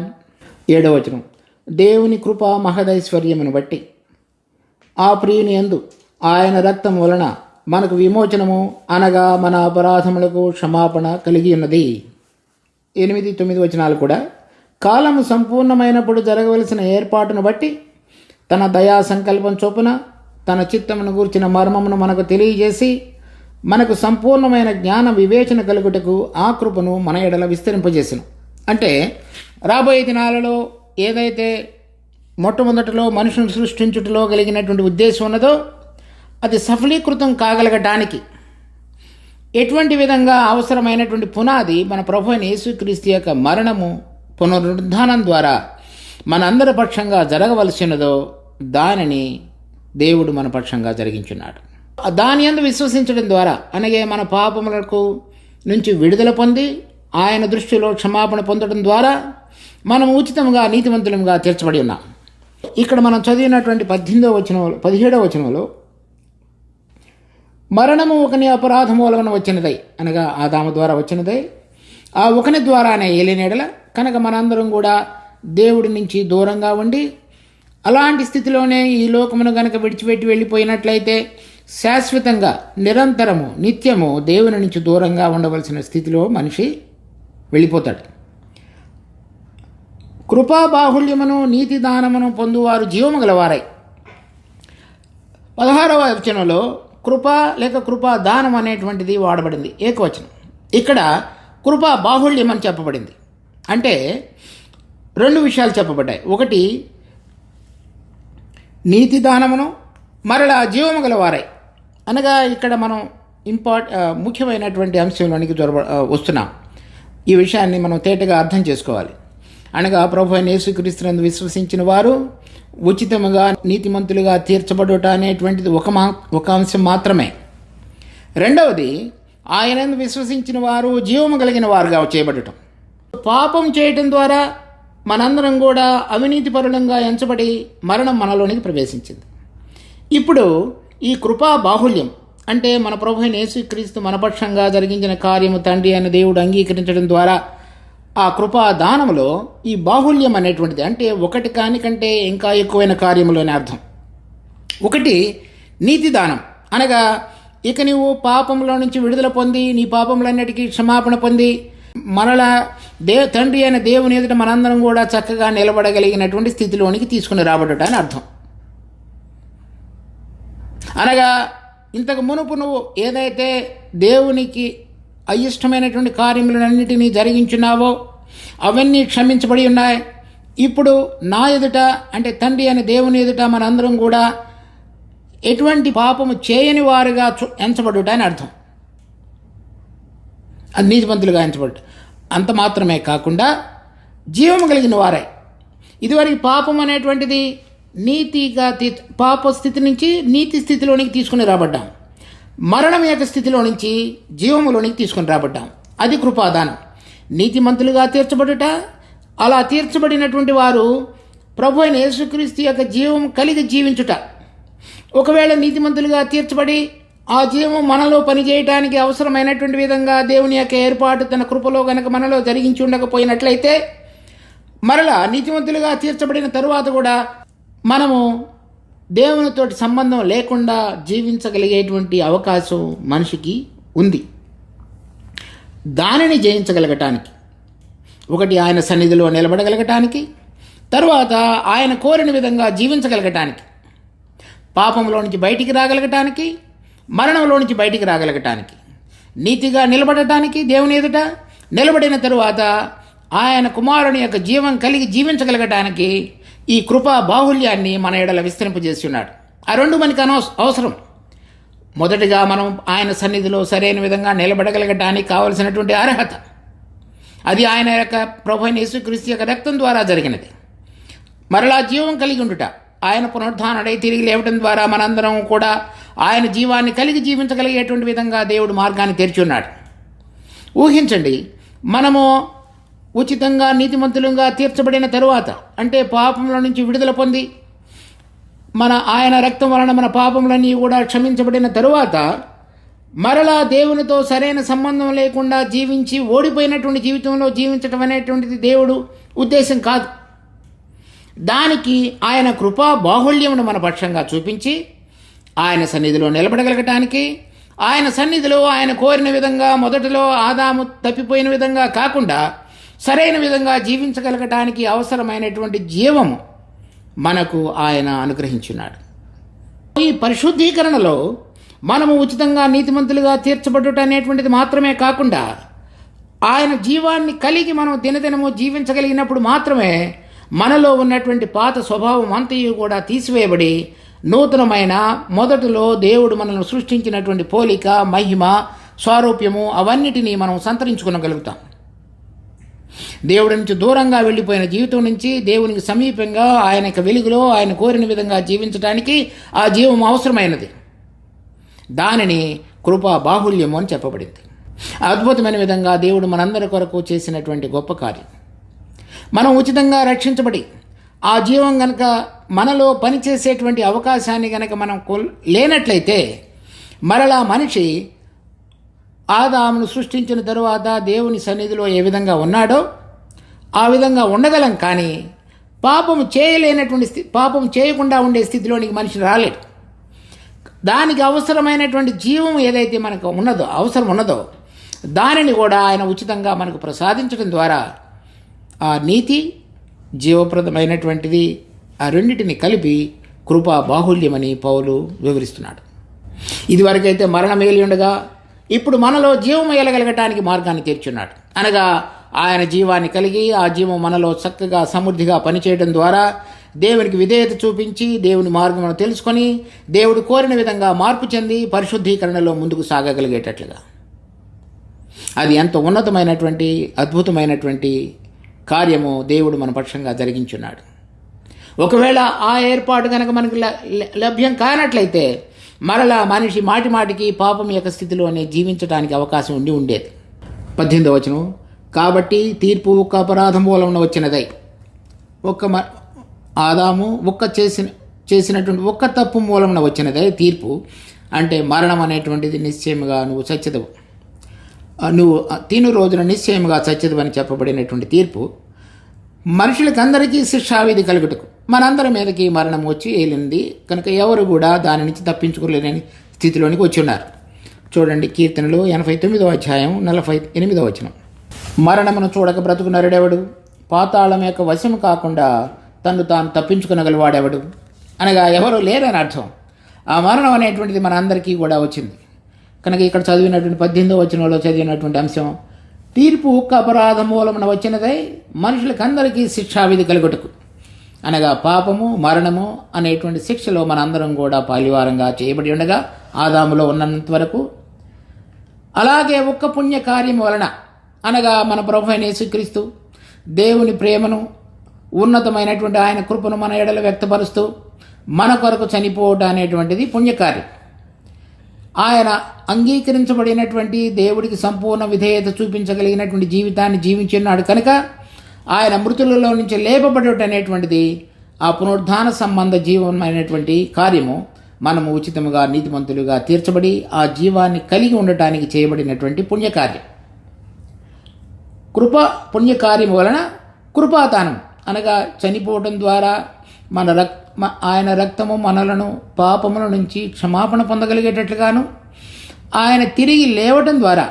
7వ వచనం, దేవుని కృప మహదైశ్వర్యమును బట్టి ఆ ప్రియుని యందు ఆయన రక్తం వలన మనకు విమోచనము అనగా మన అపరాధములకు క్షమాపణ కలిగి ఉన్నది. 8, 9 వచనాలు కూడా, కాలము సంపూర్ణమైనప్పుడు జరగవలసిన ఏర్పాటును బట్టి తన దయా సంకల్పం చొప్పున తన చిత్తమును గూర్చిన మర్మమును మనకు తెలియజేసి మనకు సంపూర్ణమైన జ్ఞాన వివేచన కలుగుటకు ఆ కృపను మన ఎడల విస్తరింపజేసెను. అంటే రాబోయే దినాలలో ఏదైతే మొట్టమొదటిలో మనుషులను సృష్టించుటలో కలిగినటువంటి ఉద్దేశం ఉన్నదో అది సఫలీకృతం కాగలగటానికి ఎటువంటి విధంగా అవసరమైనటువంటి పునాది మన ప్రభు అయిన యేసుక్రీస్తు యొక్క మరణము పునరుద్ధానం ద్వారా మనందరి పక్షంగా జరగవలసినదో దానిని దేవుడు మన పక్షంగా జరిగించున్నాడు. దాని యందు విశ్వసించడం ద్వారా అనగా మన పాపములకు నుంచి విడుదల పొంది ఆయన దృష్టిలో క్షమాపణ పొందడం ద్వారా మనం ఉచితంగా నీతిమంతులంగా తీర్చబడి ఉన్నాం. ఇక్కడ మనం చదివినటువంటి 17వ వచనంలో మరణము ఒకని అపరాధ మూలమున వచ్చినదై అనగా ఆదాము ద్వారా వచ్చినదై ఆ ఒకని ద్వారానే ఏలినెడల కనుక మనందరం కూడా దేవుడి నుంచి దూరంగా ఉండి అలాంటి స్థితిలోనే ఈ లోకమును గనక విడిచిపెట్టి వెళ్ళిపోయినట్లయితే శాశ్వతంగా నిరంతరము నిత్యము దేవుని నుంచి దూరంగా ఉండవలసిన స్థితిలో మనిషి వెళ్ళిపోతాడు. కృపా బాహుళ్యమును నీతి దానమును పొందువారు జీవము గలవారై. 16వ వచనంలో కృప లేక కృపా దానం అనేటువంటిది వాడబడింది ఏకవచనం. ఇక్కడ కృపా బాహుళ్యం అని చెప్పబడింది. అంటే రెండు విషయాలు చెప్పబడ్డాయి. ఒకటి నీతి దానమును, మరలా జీవము గల వారై. అనగా ఇక్కడ మనం ముఖ్యమైనటువంటి అంశంలోనికి వస్తున్నాం. ఈ విషయాన్ని మనం తేటగా అర్థం చేసుకోవాలి. అనగా ప్రభు అయిన యేసుక్రీస్తునందు విశ్వసించిన వారు ఉచితముగా నీతిమంతులుగా తీర్చబడుట అనేటువంటిది ఒక అంశం మాత్రమే. రెండవది, ఆయనందు విశ్వసించిన వారు జీవము కలిగిన వారుగా చేయబడటం. పాపం చేయటం ద్వారా మనందరం కూడా అవినీతిపరులంగా ఎంచబడి మరణం మనలోనికి ప్రవేశించింది. ఇప్పుడు ఈ కృపా బాహుల్యం అంటే మన ప్రభు అయిన యేసుక్రీస్తు మనపక్షంగా జరిగించిన కార్యము తండ్రి అనే దేవుడు అంగీకరించడం ద్వారా ఆ కృపా దానములో ఈ బాహుల్యం అనేటువంటిది, అంటే ఒకటి కాని కంటే ఇంకా ఎక్కువైన కార్యములోని అర్థం. ఒకటి నీతి దానం, అనగా ఇక నీవు పాపంలో నుంచి విడుదల పొంది నీ పాపములన్నిటికీ క్షమాపణ పొంది మరలా తండ్రి అయిన దేవుని ఎదుట మనందరం కూడా చక్కగా నిలబడగలిగినటువంటి స్థితిలోనికి తీసుకుని రాబడట అని అర్థం. అనగా ఇంతకు మునుపు నువ్వు ఏదైతే దేవునికి అయిష్టమైనటువంటి కార్యములన్నిటినీ జరిగించున్నావో అవన్నీ క్షమించబడి ఉన్నాయి. ఇప్పుడు నా ఎదుట అంటే తండ్రి అనే దేవుని ఎదుట మనందరం కూడా ఎటువంటి పాపము చేయని వారుగా ఎంచబడుట అని అర్థం. అది నీతిమంతులుగా ఎంచబడుట. అంత మాత్రమే కాకుండా జీవము కలిగిన వారే. ఇదివరకు పాపం అనేటువంటిది నీతిగా పాప స్థితి నుంచి నీతి స్థితిలోనికి తీసుకుని రాబడ్డాం. మరణం యొక్క స్థితిలో నుంచి జీవములోనికి తీసుకుని రాబడ్డాం. అది కృపాదానం. నీతిమంతులుగా తీర్చబడుట, అలా తీర్చబడినటువంటి వారు ప్రభు అయిన యేసుక్రీస్తు యొక్క జీవం కలిగి జీవించుట. ఒకవేళ నీతిమంతులుగా తీర్చబడి ఆ జీవం మనలో పనిచేయటానికి అవసరమైనటువంటి విధంగా దేవుని యొక్క ఏర్పాటు తన కృపలో గనక మనలో జరిగించి ఉండకపోయినట్లయితే మరలా నీతిమంతులుగా తీర్చబడిన తరువాత కూడా మనము దేవునితోటి సంబంధం లేకుండా జీవించగలిగేటువంటి అవకాశం మనిషికి ఉంది. దానిని జయించగలగటానికి, ఒకటి ఆయన సన్నిధిలో నిలబడగలగటానికి, తరువాత ఆయన కోరిన విధంగా జీవించగలగటానికి, పాపంలో నుంచి బయటికి రాగలగటానికి, మరణంలో నుంచి బయటికి రాగలగటానికి, నీతిగా నిలబడటానికి దేవుని ఎదుట నిలబడిన తరువాత ఆయన కుమారుని యొక్క జీవం కలిగి జీవించగలగటానికి ఈ కృపా బాహుల్యాన్ని మన ఎడల విస్తరింపజేసి ఉన్నాడు. ఆ రెండు మనకి అవసరం. మొదటిగా మనం ఆయన సన్నిధిలో సరైన విధంగా నిలబడగలగటానికి కావలసినటువంటి అర్హత, అది ఆయన యొక్క ప్రభు అయిన యేసుక్రీస్తు యొక్క రక్తం ద్వారా జరిగినది. మరలా జీవం కలిగి ఉండుట, ఆయన పునరుద్ధానుడై తిరిగి లేవటం ద్వారా మనందరం కూడా ఆయన జీవాన్ని కలిగి జీవించగలిగేటువంటి విధంగా దేవుడు మార్గాన్ని తెరిచి ఉన్నాడు. ఊహించండి, మనము ఉచితంగా నీతిమంతులుగా తీర్చబడిన తరువాత, అంటే పాపంలో నుంచి విడుదల పొంది ఆయన రక్తం వలన మన పాపములన్నీ కూడా క్షమించబడిన తరువాత మరలా దేవునితో సరైన సంబంధం లేకుండా జీవించి ఓడిపోయినటువంటి జీవితంలో జీవించటం అనేటువంటిది దేవుడు ఉద్దేశం కాదు. దానికి ఆయన కృపా బాహుళ్యమును మన పక్షంగా చూపించి ఆయన సన్నిధిలో నిలబడగలగటానికి, ఆయన సన్నిధిలో ఆయన కోరిన విధంగా మొదటిలో ఆదాము తప్పిపోయిన విధంగా కాకుండా సరైన విధంగా జీవించగలగటానికి అవసరమైనటువంటి జీవము మనకు ఆయన అనుగ్రహించున్నాడు. ఈ పరిశుద్ధీకరణలో మనము ఉచితంగా నీతిమంతులుగా తీర్చబడుట అనేటువంటిది మాత్రమే కాకుండా ఆయన జీవాన్ని కలిగి మనం దినదినము జీవించగలిగినప్పుడు మాత్రమే మనలో ఉన్నటువంటి పాత స్వభావం అంతయు కూడా తీసివేయబడి నూతనమైన మొదటిలో దేవుడు మనల్ని సృష్టించినటువంటి పోలిక, మహిమ, స్వారూప్యము అవన్నిటినీ మనం సంతరించుకోగలుగుతాం. దేవుడి నుంచి దూరంగా వెళ్ళిపోయిన జీవితం నుంచి దేవునికి సమీపంగా ఆయన యొక్క వెలుగులో ఆయన కోరిన విధంగా జీవించడానికి ఆ జీవం అవసరమైనది. దానిని కృపా బాహుల్యము అని చెప్పబడింది. అద్భుతమైన విధంగా దేవుడు మనందరి కొరకు చేసినటువంటి గొప్ప కార్యం. మనం ఉచితంగా రక్షించబడి ఆ జీవం గనక మనలో పనిచేసేటువంటి అవకాశాన్ని గనక మనం లేనట్లయితే మరలా మనిషి ఆదామును సృష్టించిన తరువాత దేవుని సన్నిధిలో ఏ విధంగా ఉన్నాడో ఆ విధంగా ఉండగలం. కానీ పాపము చేయలేనటువంటి పాపం చేయకుండా ఉండే స్థితిలోనికి మనిషి రాలేడు. దానికి అవసరమైనటువంటి జీవం ఏదైతే మనకు అవసరం ఉన్నదో దానిని కూడా ఆయన ఉచితంగా మనకు ప్రసాదించడం ద్వారా ఆ నీతి జీవప్రదమైనటువంటిది ఆ రెండింటిని కలిపి కృపా బాహుల్యమని పౌలు వివరిస్తున్నాడు. ఇదివరకైతే మరణమేలి ఉండగా ఇప్పుడు మనలో జీవం ఎలగలగటానికి మార్గాన్ని తెరుచున్నాడు. అనగా ఆయన జీవాన్ని కలిగి ఆ జీవం మనలో చక్కగా సమృద్ధిగా పనిచేయడం ద్వారా దేవునికి విధేయత చూపించి దేవుని మార్గమును తెలుసుకొని దేవుడు కోరిన విధంగా మార్పు చెంది పరిశుద్ధీకరణలో ముందుకు సాగగలిగేటట్లుగా అది ఎంతో ఉన్నతమైనటువంటి అద్భుతమైనటువంటి కార్యము దేవుడు మన పక్షంగా జరిగించున్నాడు. ఒకవేళ ఆ ఏర్పాటు కనుక మనకు లభ్యం కానట్లయితే మరలా మనిషి మాటి మాటికి పాపం యొక్క స్థితిలోనే జీవించడానికి అవకాశం ఉండేది. 18వ వచనం, కాబట్టి తీర్పు ఒక్క అపరాధం మూలమున వచ్చినదై ఆదాము చేసినటువంటి ఒక్క తప్పు మూలమున వచ్చినదే తీర్పు. అంటే మరణం అనేటువంటిది నిశ్చయముగా నువ్వు చచ్చెదవు, నువ్వు తిను రోజున నిశ్చయముగా చచ్చెదవు అని చెప్పబడినటువంటి తీర్పు మనుషులకందరికీ శిక్షావిధి కలుగుటకు మనందరి మీదకి మరణం వచ్చి ఏలింది కనుక ఎవరు కూడా దాని నుంచి తప్పించుకోలేని స్థితిలోనికి వచ్చి ఉన్నారు. చూడండి కీర్తనలు 89వ అధ్యాయం 48వ వచనం, మరణమును చూడక బ్రతుకు నరుడెవడు, పాతాళం యొక్క వశము కాకుండా తను తాను తప్పించుకునగలవాడెవడు. అనగా ఎవరు లేరని అర్థం. ఆ మరణం అనేటువంటిది మన అందరికీ కూడా వచ్చింది కనుక ఇక్కడ చదివినటువంటి 18వ వచనంలో చదివినటువంటి అంశం తీర్పు ఒక్క అపరాధం మూలమున వచ్చినదై మనుషులకందరికీ శిక్షావిధి కలుగుటకు, అనగా పాపము మరణము అనేటువంటి శిక్షలో మనందరం కూడా పాలివారంగా చేయబడి ఉండగా ఆదాములో ఉన్నంత వరకు, అలాగే ఒక్క పుణ్య కార్యం వలన అనగా మన ప్రభువైన యేసుక్రీస్తు దేవుని ప్రేమను ఉన్నతమైనటువంటి ఆయన కృపను మన ఎడల వ్యక్తపరుస్తూ మన కొరకు చనిపోవడం అనేటువంటిది పుణ్యకార్యం. ఆయన అంగీకరించబడినటువంటి దేవుడికి సంపూర్ణ విధేయత చూపించగలిగినటువంటి జీవితాన్ని జీవించున్నాడు కనుక ఆయన మృతులలో నుంచి లేపబడటం అనేటువంటిది ఆ పునరుద్ధాన సంబంధ జీవమైనటువంటి కార్యము మనము ఉచితముగా నీతిమంతులుగా తీర్చబడి ఆ జీవాన్ని కలిగి ఉండటానికి చేయబడినటువంటి పుణ్యకార్యం. పుణ్యకార్యం వలన కృపాదానం అనగా చనిపోవడం ద్వారా ఆయన రక్తము మనలను పాపముల నుంచి క్షమాపణ పొందగలిగేటట్లుగాను, ఆయన తిరిగి లేవటం ద్వారా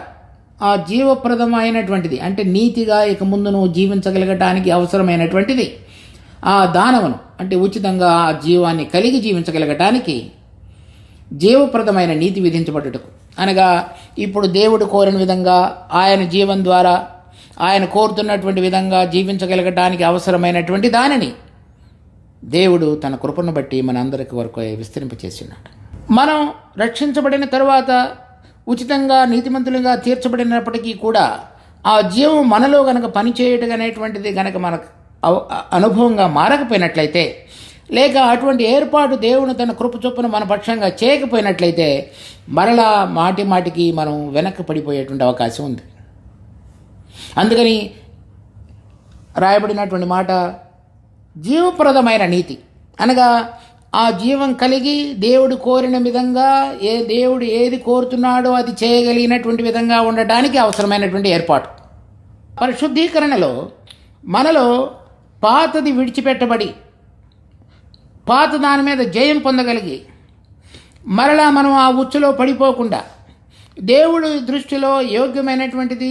ఆ జీవప్రదమైనటువంటిది అంటే నీతిగా ఇక ముందు నువ్వు జీవించగలగటానికి అవసరమైనటువంటిది ఆ దానమును అంటే ఉచితంగా ఆ జీవాన్ని కలిగి జీవించగలగటానికి జీవప్రదమైన నీతి విధించబడుటకు, అనగా ఇప్పుడు దేవుడు కోరిన విధంగా ఆయన జీవం ద్వారా ఆయన కోరుతున్నటువంటి విధంగా జీవించగలగటానికి అవసరమైనటువంటి దానిని దేవుడు తన కృపను బట్టి మనందరికి వరకు విస్తరింపచేస్తున్నాడు. మనం రక్షించబడిన తరువాత ఉచితంగా నీతిమంతులుగా తీర్చబడినప్పటికీ కూడా ఆ జీవం మనలో గనక పనిచేయటం అనేటువంటిది గనక మనకు అనుభవంగా మారకపోయినట్లయితే, లేక అటువంటి ఏర్పాటు దేవుడు తన కృప చొప్పున మన పక్షంగా చేయకపోయినట్లయితే మరలా మాటికి మనం వెనక్కి పడిపోయేటువంటి అవకాశం ఉంది. అందుకని రాయబడినటువంటి మాట జీవప్రదమైన నీతి అనగా ఆ జీవం కలిగి దేవుడు కోరిన విధంగా దేవుడు ఏది కోరుతున్నాడో అది చేయగలిగినటువంటి విధంగా ఉండటానికి అవసరమైనటువంటి ఏర్పాటు. పరిశుద్ధీకరణలో మనలో పాతది విడిచిపెట్టబడి పాత దాని మీద జయం పొందగలిగి మరలా మనం ఆ ఉచ్చులో పడిపోకుండా దేవుడి దృష్టిలో యోగ్యమైనటువంటిది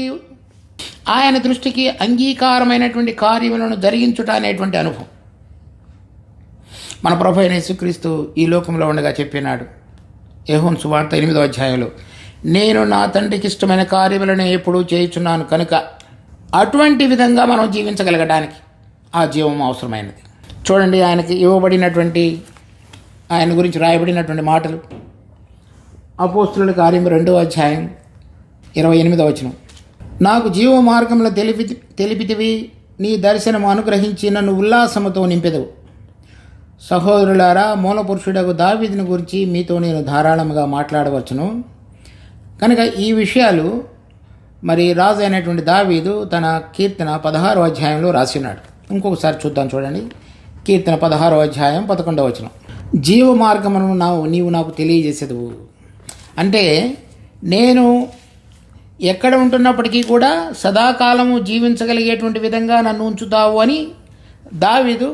ఆయన దృష్టికి అంగీకారమైనటువంటి కార్యములను జరిగించుట అనేటువంటి అనుభవం మన ప్రభువైన యేసుక్రీస్తు ఈ లోకంలో ఉండగా చెప్పినాడు. యోహాను సువార్త 8వ అధ్యాయంలో, నేను నా తండ్రికి ఇష్టమైన కార్యములను ఎప్పుడూ చేయుచున్నాను కనుక అటువంటి విధంగా మనం జీవించగలగడానికి ఆ జీవం అవసరమైనది. చూడండి ఆయనకి ఇవ్వబడినటువంటి ఆయన గురించి రాయబడినటువంటి మాటలు అపోస్తుల కార్యం 2వ అధ్యాయం 28వ వచనం, నాకు జీవ మార్గంలో తెలిపితివి, నీ దర్శనము అనుగ్రహించి నన్ను ఉల్లాసముతో నింపెదవు. సహోదరులారా, మూలపురుషుడకు దావీదుని గురించి మీతో నేను ధారాళముగా మాట్లాడవచ్చును కనుక ఈ విషయాలు మరి రాజు అయినటువంటి దావీదు తన కీర్తన 16వ అధ్యాయంలో రాసినాడు. ఇంకొకసారి చూద్దాం చూడండి. కీర్తన 16వ అధ్యాయం 11వ వచనం, జీవ మార్గమును నీవు నాకు తెలియజేసేదవు. అంటే నేను ఎక్కడ ఉంటున్నప్పటికీ కూడా సదాకాలము జీవించగలిగేటువంటి విధంగా నన్ను ఉంచుతావు అని దావీదు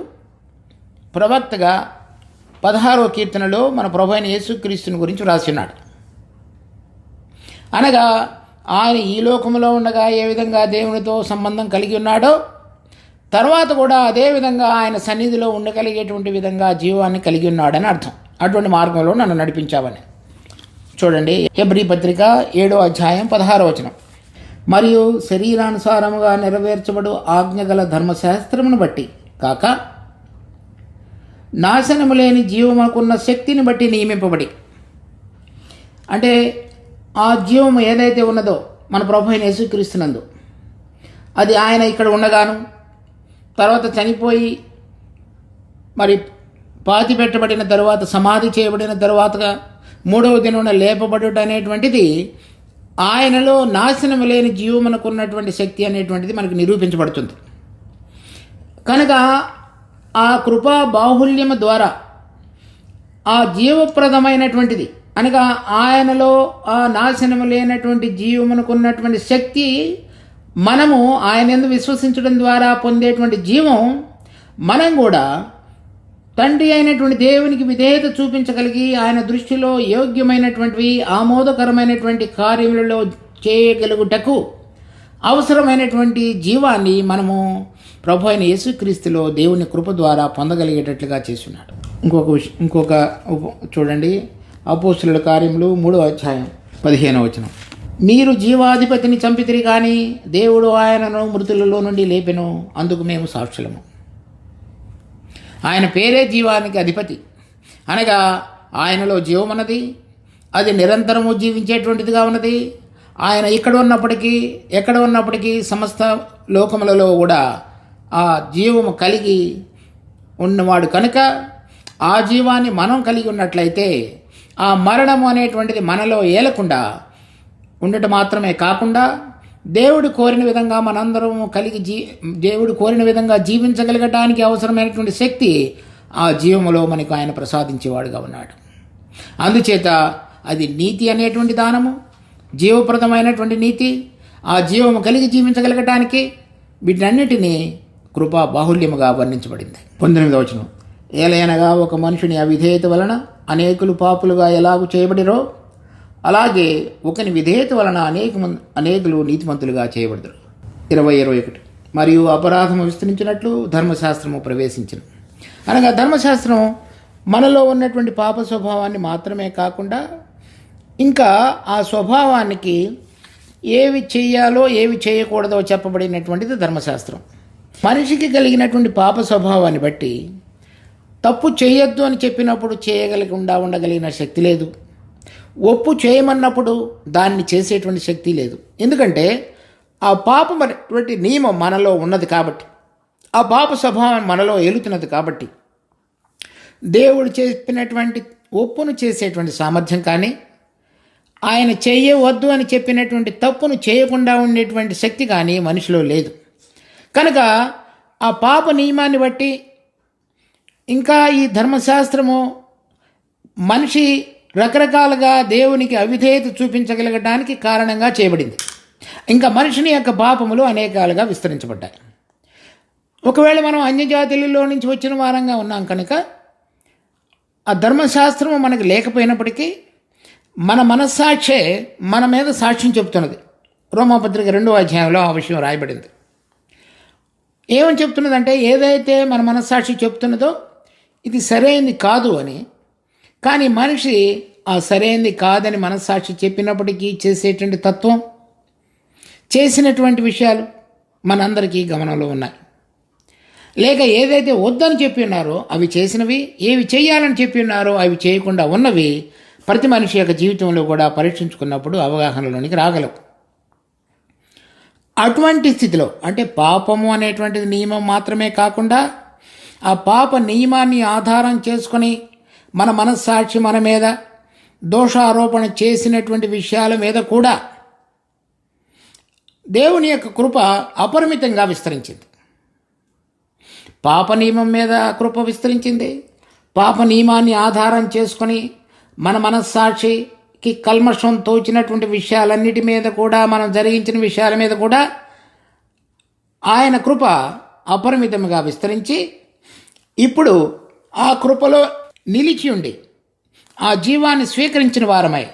ప్రవక్తగా 16వ కీర్తనలో మన ప్రభువైన యేసుక్రీస్తుని గురించి రాసినాడు. అనగా ఆయన ఈ లోకంలో ఉండగా ఏ విధంగా దేవునితో సంబంధం కలిగి ఉన్నాడో తర్వాత కూడా అదే విధంగా ఆయన సన్నిధిలో ఉండగలిగేటువంటి విధంగా జీవాన్ని కలిగి ఉన్నాడని అర్థం. అటువంటి మార్గంలో నన్ను నడిపించావని. చూడండి హెబ్రీ పత్రిక 7వ అధ్యాయం 16వ వచనం, మరియు శరీరానుసారముగా నెరవేర్చబడు ఆజ్ఞగల ధర్మశాస్త్రమును బట్టి కాక నాశనము లేని జీవముకున్న శక్తిని బట్టి నియమింపబడి, అంటే ఆ జీవము ఏదైతే ఉన్నదో మన ప్రభు అయిన యేసుక్రీస్తునందు, అది ఆయన ఇక్కడ ఉండగాను తర్వాత చనిపోయి మరి పాతి పెట్టబడిన తరువాత సమాధి చేయబడిన తరువాతగా మూడవ దినమున లేపబడుట అనేటువంటిది ఆయనలో నాశనము లేని జీవమునకు ఉన్నటువంటి శక్తి అనేటువంటిది మనకు నిరూపించబడుతుంది. కనుక ఆ కృపా బాహుల్యము ద్వారా ఆ జీవప్రదమైనటువంటిది అనగా ఆయనలో ఆ నాశనము లేనటువంటి జీవమునకు ఉన్నటువంటి శక్తి మనము ఆయన యందు విశ్వసించడం ద్వారా పొందేటువంటి జీవం, మనం కూడా తండ్రి అయినటువంటి దేవునికి విధేయత చూపించగలిగి ఆయన దృష్టిలో యోగ్యమైనటువంటివి ఆమోదకరమైనటువంటి కార్యములలో చేయగలుగుటకు అవసరమైనటువంటి జీవాన్ని మనము ప్రభు అయిన యేసుక్రీస్తులో దేవుని కృప ద్వారా పొందగలిగేటట్లుగా చేస్తున్నాడు. ఇంకొక చూడండి, అపోస్తలుల కార్యములు 3వ అధ్యాయం 15వ వచనం. మీరు జీవాధిపతిని చంపితిరి కానీ దేవుడు ఆయనను మృతులలో నుండి లేపెను, అందుకు మేము సాక్షులము. ఆయన పేరే జీవానికి అధిపతి, అనగా ఆయనలో జీవమన్నది, అది నిరంతరము జీవించేటువంటిదిగా ఉన్నది. ఆయన ఎక్కడ ఉన్నప్పటికీ సమస్త లోకములలో కూడా ఆ జీవము కలిగి ఉన్నవాడు కనుక ఆ జీవాన్ని మనం కలిగి ఉన్నట్లయితే ఆ మరణము అనేటువంటిది మనలో ఏలకుండా ఉండటం మాత్రమే కాకుండా దేవుడు కోరిన విధంగా మనందరం దేవుడు కోరిన విధంగా జీవించగలగటానికి అవసరమైనటువంటి శక్తి ఆ జీవములో మనకు ఆయన ప్రసాదించేవాడుగా ఉన్నాడు. అందుచేత అది నీతి అనేటువంటి దానము, జీవప్రదమైనటువంటి నీతి, ఆ జీవము కలిగి జీవించగలగటానికి వీటన్నిటినీ కృపా బాహుల్యముగా వర్ణించబడింది. 19వ వచనం. ఏలయనగా ఒక మనుషుని అవిధేయత వలన అనేకులు పాపులుగా ఎలాగూ చేయబడిరో అలాగే ఒకని విధేయత వలన అనేకులు నీతిమంతులుగా చేయబడతారు. 20-21. మరియు అపరాధము విస్తరించినట్లు ధర్మశాస్త్రము ప్రవేశించను. అనగా ధర్మశాస్త్రం మనలో ఉన్నటువంటి పాప స్వభావాన్ని మాత్రమే కాకుండా ఇంకా ఆ స్వభావానికి ఏవి చేయాలో ఏవి చేయకూడదో చెప్పబడినటువంటిది ధర్మశాస్త్రం. మనిషికి కలిగినటువంటి పాప స్వభావాన్ని బట్టి తప్పు చేయొద్దు అని చెప్పినప్పుడు చేయగలకుండా ఉండగలిగిన శక్తి లేదు, ఒప్పు చేయమన్నప్పుడు దాన్ని చేసేటువంటి శక్తి లేదు. ఎందుకంటే ఆ పాపమైనటువంటి నియమం మనలో ఉన్నది కాబట్టి, ఆ పాప స్వభావం మనలో ఏలుతున్నది కాబట్టి దేవుడు చెప్పినటువంటి ఒప్పును చేసేటువంటి సామర్థ్యం కానీ ఆయన చేయవద్దు అని చెప్పినటువంటి తప్పును చేయకుండా ఉండేటువంటి శక్తి కానీ మనిషిలో లేదు. కనుక ఆ పాప నియమాన్ని బట్టి ఇంకా ఈ ధర్మశాస్త్రము మనిషి రకరకాలుగా దేవునికి అవిధేయత చూపించగలగడానికి కారణంగా చేయబడింది. ఇంకా మనిషిని యొక్క పాపములు అనేకాలుగా విస్తరించబడ్డాయి. ఒకవేళ మనం అన్యజాతులలో నుంచి వచ్చిన వారంగా ఉన్నాం కనుక ఆ ధర్మశాస్త్రము మనకు లేకపోయినప్పటికీ మన మనస్సాక్షే మన మీద సాక్ష్యం చెప్తున్నది. రోమాపత్రిక 2వ అధ్యాయంలో ఆ విషయం రాయబడింది. ఏమని చెప్తున్నదంటే, ఏదైతే మన మనస్సాక్షి చెప్తున్నదో ఇది సరైనది కాదు అని, కానీ మనిషి ఆ సరైనది కాదని మనస్సాక్షి చెప్పినప్పటికీ చేసేటువంటి తత్వం, చేసినటువంటి విషయాలు మనందరికీ గమనంలో ఉన్నాయి. లేక ఏదైతే వద్దని చెప్పి ఉన్నారో అవి చేసినవి, ఏవి చేయాలని చెప్పి ఉన్నారో అవి చేయకుండా ఉన్నవి ప్రతి మనిషి యొక్క జీవితంలో కూడా పరీక్షించుకున్నప్పుడు అవగాహనలోనికి రాగలవు. అటువంటి స్థితిలో అంటే పాపము అనేటువంటిది నియమం మాత్రమే కాకుండా ఆ పాప నియమాన్ని ఆధారం చేసుకొని మన మనస్సాక్షి మన మీద దోషారోపణ చేసినటువంటి విషయాల మీద కూడా దేవుని యొక్క కృప అపరిమితంగా విస్తరించింది. పాప నియమం మీద కృప విస్తరించింది. పాప నియమాన్ని ఆధారం చేసుకొని మన మనస్సాక్షికి కల్మషం తోచినటువంటి విషయాలన్నిటి మీద కూడా, మనం జరిగించిన విషయాల మీద కూడా ఆయన కృప అపరిమితంగా విస్తరించి ఇప్పుడు ఆ కృపలో నిలిచి ఉండి ఆ జీవాన్ని స్వీకరించిన వారమై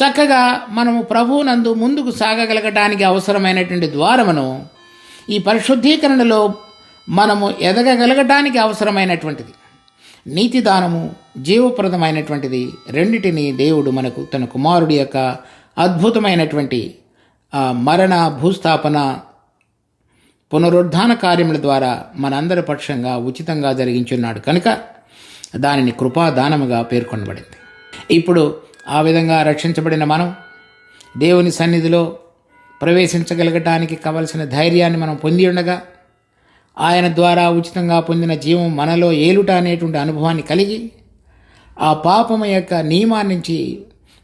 చక్కగా మనము ప్రభువునందు ముందుకు సాగగలగడానికి అవసరమైనటువంటి ద్వారమును ఈ పరిశుద్ధీకరణలో మనము ఎదగగలగటానికి అవసరమైనటువంటిది నీతిదానము, జీవప్రదమైనటువంటిది రెండిటిని దేవుడు మనకు తన కుమారుడి యొక్క అద్భుతమైనటువంటి మరణ, భూస్థాపన, పునరుద్ధాన కార్యముల ద్వారా మనందరి పక్షంగా ఉచితంగా జరిగించున్నాడు కనుక దానిని కృపాదానముగా పేర్కొనబడింది. ఇప్పుడు ఆ విధంగా రక్షించబడిన మనం దేవుని సన్నిధిలో ప్రవేశించగలగటానికి కావలసిన ధైర్యాన్ని మనం పొంది ఉండగా, ఆయన ద్వారా ఉచితంగా పొందిన జీవం మనలో ఏలుట అనేటువంటి అనుభవాన్ని కలిగి ఆ పాపము యొక్క నియమాన్ని నుంచి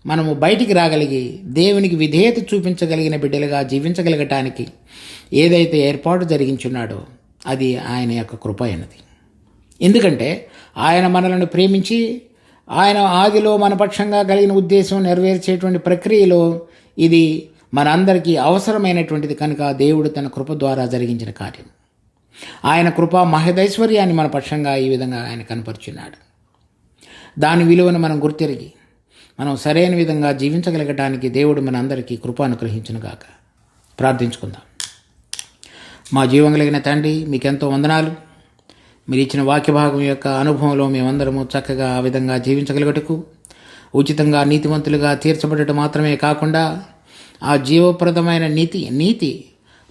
మనము బయటికి రాగలిగి దేవునికి విధేయత చూపించగలిగిన బిడ్డలుగా జీవించగలగటానికి ఏదైతే ఏర్పాటు జరిగించున్నాడో అది ఆయన యొక్క కృప అయినది. ఎందుకంటే ఆయన మనలను ప్రేమించి ఆయన ఆదిలో మన పక్షంగా కలిగిన ఉద్దేశం నెరవేర్చేటువంటి ప్రక్రియలో ఇది మనందరికీ అవసరమైనటువంటిది కనుక దేవుడు తన కృప ద్వారా జరిగించిన కార్యం. ఆయన కృప మహదైశ్వర్యాన్ని మన పక్షంగా ఈ విధంగా ఆయన కనపరుచున్నాడు. దాని విలువను మనం గుర్తిరిగి మనం సరైన విధంగా జీవించగలగటానికి దేవుడు మనందరికీ కృప అనుగ్రహించునుగాక. ప్రార్థించుకుందాం. మా జీవం కలిగిన తండ్రి, మీకెంతో వందనాలు. మీరు ఇచ్చిన వాక్య భాగం యొక్క అనుభవంలో మేమందరము చక్కగా ఆ విధంగా జీవించగలుగుటకు, ఉచితంగా నీతివంతులుగా తీర్చబడటం మాత్రమే కాకుండా ఆ జీవప్రదమైన నీతి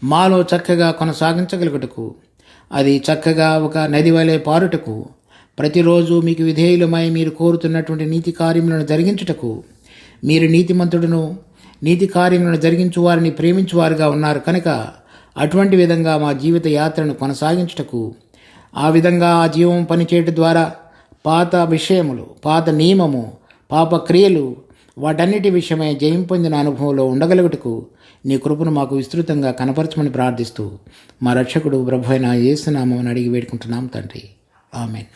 మాలో చక్కగా కొనసాగించగలుగుటకు, అది చక్కగా ఒక నది వలె పారుటకు, ప్రతిరోజు మీకు విధేయులమై మీరు కోరుతున్నటువంటి నీతి కార్యములను జరిగించుటకు, మీరు నీతిమంతుడును నీతి కార్యములను జరిగించు వారిని ప్రేమించువారుగా ఉన్నారు కనుక అటువంటి విధంగా మా జీవిత యాత్రను కొనసాగించుటకు, ఆ విధంగా ఆ జీవం పనిచేయటం ద్వారా పాత విషయములు, పాత నియమము, పాప క్రియలు వాటన్నిటి విషయమై జయం పొందిన అనుభవంలో ఉండగలుగుటకు నీ కృపను మాకు విస్తృతంగా కనపరచమని ప్రార్థిస్తూ మా రక్షకుడు ప్రభువైన యేసు నామమున అడిగి వేడుకుంటున్నాం తండ్రి. ఆమేన్.